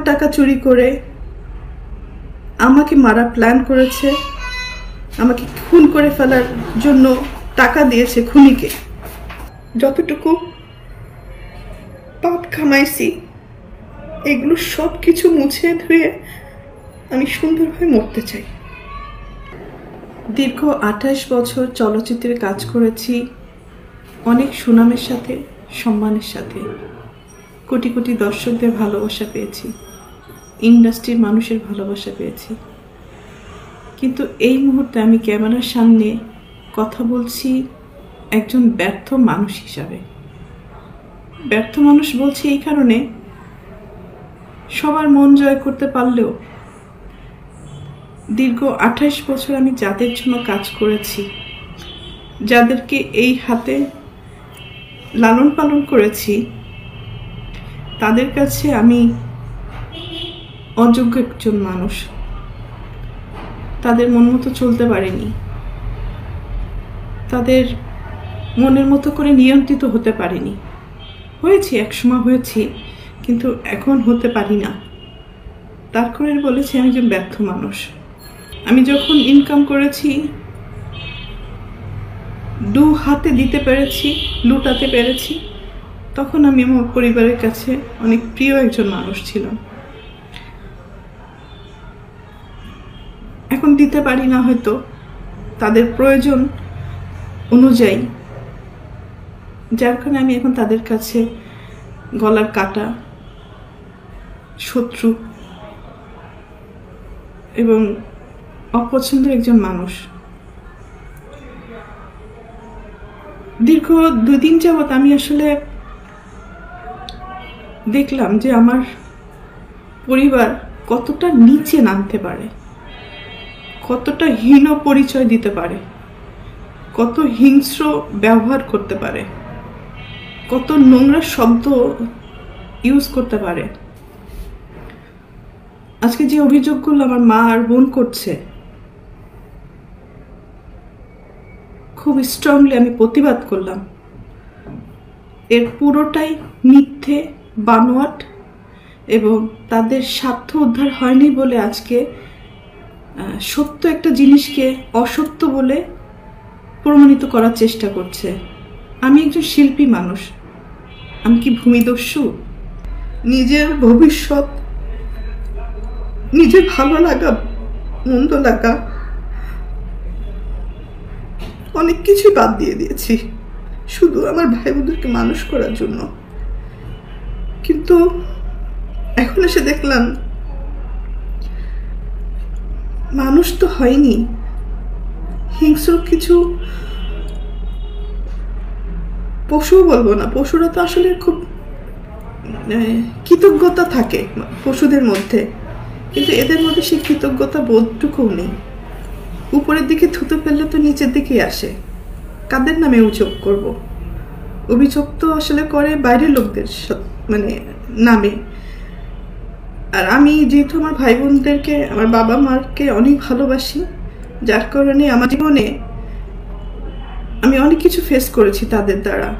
টাকা চুরি করে আমাকে মারা প্ল্যান করেছে, আমাকে খুন করে ফেলার জন্য টাকা দিয়েছে খুনিকে। যতটুকু পাপ কামাইছি এগুলো সব কিছু মুছে ধুয়ে আমি সুন্দরভাবে মরতে চাই। দীর্ঘ 28 বছর চলচ্চিত্রে কাজ করেছি, অনেক সুনামের সাথে, সম্মানের সাথে। কোটি কোটি দর্শকদের ভালোবাসা পেয়েছি, ইন্ডাস্ট্রির মানুষের ভালোবাসা পেয়েছি। কিন্তু এই মুহূর্তে আমি ক্যামেরার সামনে কথা বলছি একজন ব্যর্থ মানুষ হিসাবে। ব্যর্থ মানুষ বলছি এই কারণে, সবার মন জয় করতে পারলেও দীর্ঘ 28 বছর আমি যাদের জন্য কাজ করেছি, যাদেরকে এই হাতে লালন পালন করেছি, তাদের কাছে আমি অযোগ্য একজন মানুষ। তাদের মন মতো চলতে পারিনি, তাদের মনের মতো করে নিয়ন্ত্রিত হতে পারিনি। হয়েছি, একসময় হয়েছি, কিন্তু এখন হতে পারি না। তার করে বলেছি আমি একজন ব্যর্থ মানুষ। আমি যখন ইনকাম করেছি, 2 হাতে দিতে পেরেছি, লুটাতে পেরেছি, তখন আমি আমার পরিবারের কাছে অনেক প্রিয় একজন মানুষ ছিলাম। এখন দিতে পারি না, হয়তো তাদের প্রয়োজন অনুযায়ী, যার কারণে আমি এখন তাদের কাছে গলার কাটা, শত্রু এবং অপছন্দের একজন মানুষ। দীর্ঘ 2 দিন যাবৎ আমি আসলে দেখলাম যে আমার পরিবার কতটা নিচে নামতে পারে, কতটা হীন পরিচয় দিতে পারে, কত হিংস্র ব্যবহার করতে পারে, কত নোংরা শব্দ ইউজ করতে পারে। আজকে যে অভিযোগগুলো আমার মা আর বোন করছে, খুব স্ট্রংলি আমি প্রতিবাদ করলাম। এর পুরোটাই মিথ্যে, বানোয়াট, এবং তাদের স্বার্থ উদ্ধার হয়নি বলে আজকে সত্য একটা জিনিসকে অসত্য বলে প্রমাণিত করার চেষ্টা করছে। আমি একজন শিল্পী মানুষ, আমি কি ভূমিদস্যু? নিজের ভবিষ্যৎ, নিজের ভালো লাগা, মন্দ লাগা, অনেক কিছু বাদ দিয়ে দিয়েছি শুধু আমার ভাই বোনদেরকে মানুষ করার জন্য। কিন্তু এখন এসে দেখলাম মানুষ তো হয়নি, হিংস্র কিছু পশুও বলবো না, পশুরা তো আসলে খুব কৃতজ্ঞতা থাকে পশুদের মধ্যে, কিন্তু এদের মধ্যে সেই কৃতজ্ঞতা বোধটুকুও নেই। উপরের দিকে থুতু ফেললে তো নিচের দিকেই আসে। কাদের নামে অভিযোগ করব? অভিযোগ তো আসলে করে বাইরের লোকদের মানে নামে। আর আমি যেহেতু আমার ভাই বোনদেরকে, আমার বাবা মাকে অনেক ভালোবাসি, যার কারণে আমার জীবনে আমি অনেক কিছু ফেস করেছি তাদের দ্বারা।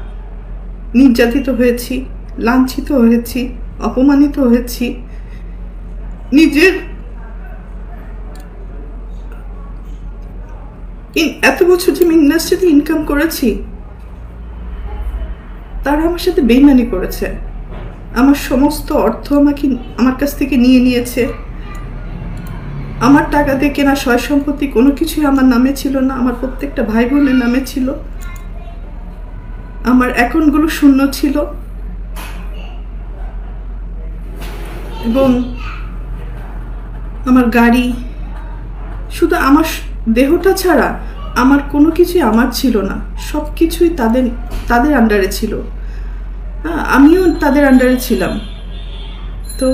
নির্যাতিত হয়েছি, লাঞ্ছিত হয়েছি, অপমানিত হয়েছি। নিজের এত বছর যে আমি ইন্ডাস্ট্রিতে ইনকাম করেছি, তারা আমার সাথে বেইমানি করেছে। আমার সমস্ত অর্থ আমার কাছ থেকে নিয়ে নিয়েছে। আমার টাকা দিয়ে কেনা সয় সম্পত্তি কোনো কিছুই আমার নামে ছিল না, আমার প্রত্যেকটা ভাই বোনের নামে ছিল। আমার অ্যাকাউন্টগুলো শূন্য ছিল, এবং আমার গাড়ি, শুধু আমার দেহটা ছাড়া আমার কোনো কিছুই আমার ছিল না। সব কিছুই তাদের আন্ডারে ছিল, আমিও তাদের আন্ডারে ছিলাম। তো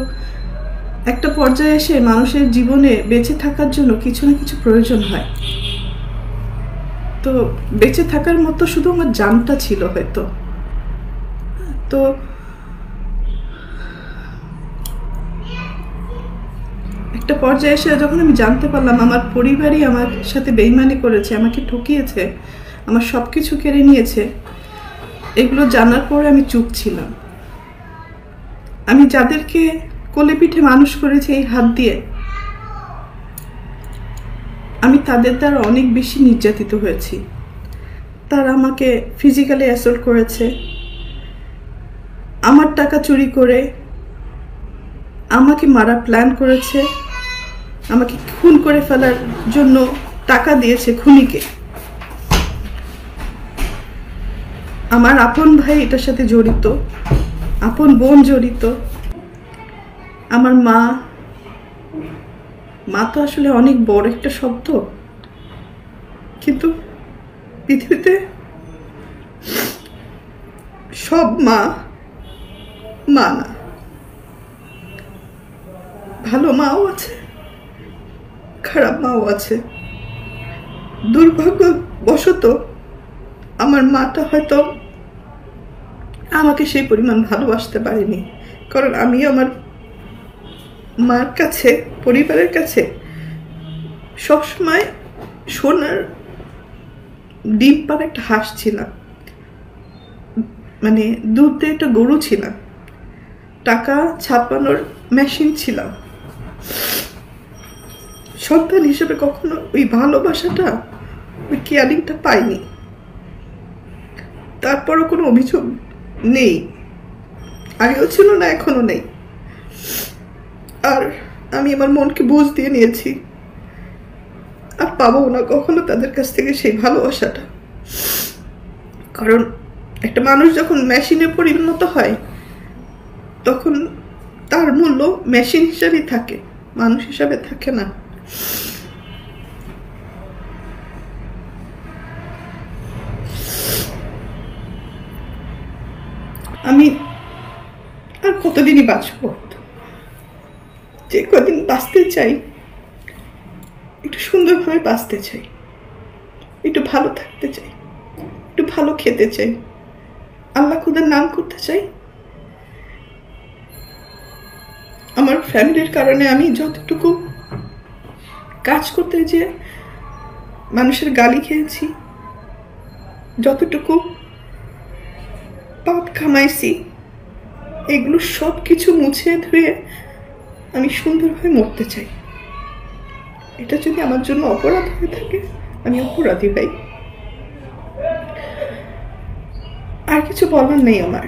একটা পর্যায়ে এসে মানুষের জীবনে বেঁচে থাকার জন্য কিছু না কিছু প্রয়োজন হয়। তো বেঁচে থাকার মতো শুধু আমার জানটা ছিল হয়তো। তো একটা পর্যায়ে এসে যখন আমি জানতে পারলাম আমার পরিবারই আমার সাথে বেইমানি করেছে, আমাকে ঠকিয়েছে, আমার সব কিছু কেড়ে নিয়েছে, এগুলো জানার পরে আমি চুপ ছিলাম। আমি যাদেরকে কোলে পিঠে মানুষ করেছে এই হাত দিয়ে, আমি তাদের দ্বারা অনেক বেশি নির্যাতিত হয়েছি। তারা আমাকে ফিজিক্যালি অ্যাসল্ট করেছে, আমার টাকা চুরি করে আমাকে মারা প্ল্যান করেছে, আমাকে খুন করে ফেলার জন্য টাকা দিয়েছে খুনিকে। আমার আপন ভাই এটার সাথে জড়িত, আপন বোন জড়িত, আমার মা তো আসলে অনেক বড় একটা শব্দ, কিন্তু পৃথিবীতে সব মা না, ভালো মাও আছে, খারাপ মাও আছে। দুর্ভাগ্যবশত আমার মাটা হয়তো আমাকে সেই পরিমাণ ভালোবাসতে পারেনি, কারণ আমি আমার মার কাছে, পরিবারের কাছে সবসময় সোনার ডিম পার একটা হাঁস ছিলাম, মানে দুধ দিয়ে একটা গরু ছিলাম, টাকা ছাপানোর মেশিন ছিলাম। সন্তান হিসেবে কখনো ওই ভালোবাসাটা, ওই কেয়ারিংটা পাইনি। তারপরও কোনো অভিযোগ নেই, আগেও ছিল না, এখনো নেই। আর আমি আমার মনকে বুঝ দিয়ে নিয়েছি, আর পাবো না কখনো তাদের কাছ থেকে সেই ভালোবাসাটা। কারণ একটা মানুষ যখন মেশিনে পরিণত হয় তখন তার মূল্য মেশিন হিসাবেই থাকে, মানুষ হিসাবে থাকে না। আমি আর কতদিনই বাঁচব, যে কদিন বাঁচতে চাই একটু সুন্দরভাবে বাঁচতে চাই, একটু ভালো থাকতে চাই, একটু ভালো খেতে চাই, আল্লাহ খুদার নাম করতে চাই। আমার ফ্যামিলির কারণে আমি যতটুকু কাজ করতে যে মানুষের গালি খেয়েছি, যতটুকু পাপ কামাইছি, এগুলো সব কিছু মুছে ধুয়ে আমি সুন্দরভাবে মরতে চাই। এটা যদি আমার জন্য অপরাধ হয়ে থাকে, আমি অপরাধী ভাই, আর কিছু বলার নেই আমার।